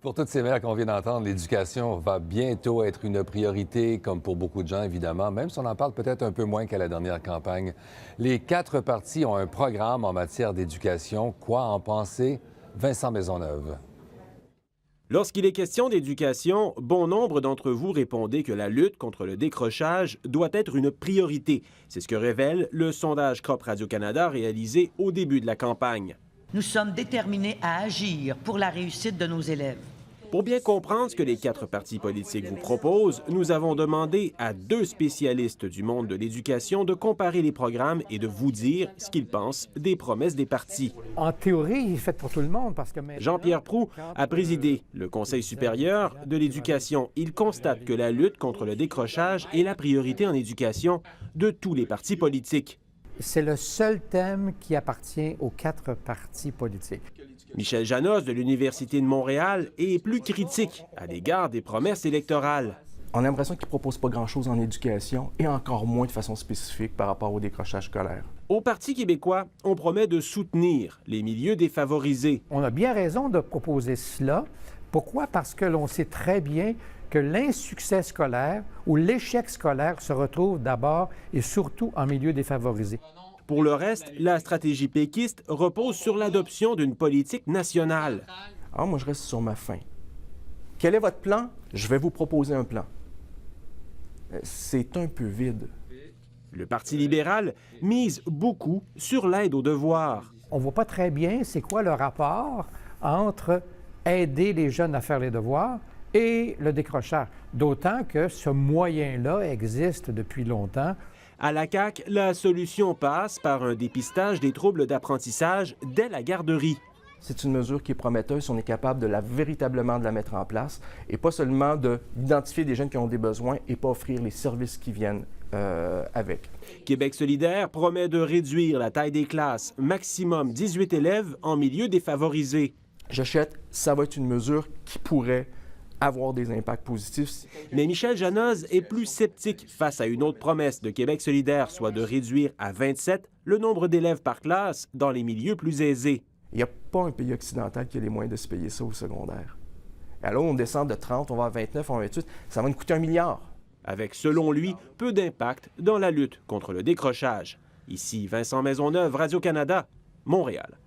Pour toutes ces mères qu'on vient d'entendre, l'éducation va bientôt être une priorité, comme pour beaucoup de gens, évidemment, même si on en parle peut-être un peu moins qu'à la dernière campagne. Les 4 partis ont un programme en matière d'éducation. Quoi en penser? Vincent Maisonneuve. Lorsqu'il est question d'éducation, bon nombre d'entre vous répondez que la lutte contre le décrochage doit être une priorité. C'est ce que révèle le sondage CROP Radio-Canada réalisé au début de la campagne. Nous sommes déterminés à agir pour la réussite de nos élèves. Pour bien comprendre ce que les 4 partis politiques vous proposent, nous avons demandé à 2 spécialistes du monde de l'éducation de comparer les programmes et de vous dire ce qu'ils pensent des promesses des partis. En théorie, il est fait pour tout le monde parce que Jean-Pierre Proulx a présidé le Conseil supérieur de l'éducation. Il constate que la lutte contre le décrochage est la priorité en éducation de tous les partis politiques. c'est le seul thème qui appartient aux 4 partis politiques. Michel Janos de l'Université de Montréal est plus critique à l'égard des promesses électorales. On a l'impression qu'ils ne proposent pas grand-chose en éducation et encore moins de façon spécifique par rapport au décrochage scolaire. Au Parti québécois, on promet de soutenir les milieux défavorisés. On a bien raison de proposer cela. Pourquoi? Parce que l'on sait très bien que l'insuccès scolaire ou l'échec scolaire se retrouve d'abord et surtout en milieu défavorisé. Pour le reste, la stratégie péquiste repose sur l'adoption d'une politique nationale. Alors moi, je reste sur ma faim. Quel est votre plan? Je vais vous proposer un plan. C'est un peu vide. Le Parti libéral mise beaucoup sur l'aide aux devoirs. On ne voit pas très bien c'est quoi le rapport entre aider les jeunes à faire les devoirs et le décrochage. D'autant que ce moyen-là existe depuis longtemps. À la CAQ, la solution passe par un dépistage des troubles d'apprentissage dès la garderie. C'est une mesure qui est prometteuse si on est capable de véritablement de la mettre en place et pas seulement d'identifier des jeunes qui ont des besoins et pas offrir les services qui viennent avec. Québec solidaire promet de réduire la taille des classes, maximum 18 élèves en milieu défavorisé. J'achète, ça va être une mesure qui pourrait avoir des impacts positifs. Mais Michel Janos est plus sceptique face à une autre promesse de Québec solidaire, soit de réduire à 27 le nombre d'élèves par classe dans les milieux plus aisés. Il n'y a pas un pays occidental qui a les moyens de se payer ça au secondaire. Alors, on descend de 30, on va à 29, on va à 28, ça va nous coûter 1 milliard. Avec, selon lui, peu d'impact dans la lutte contre le décrochage. Ici Vincent Maisonneuve, Radio-Canada, Montréal.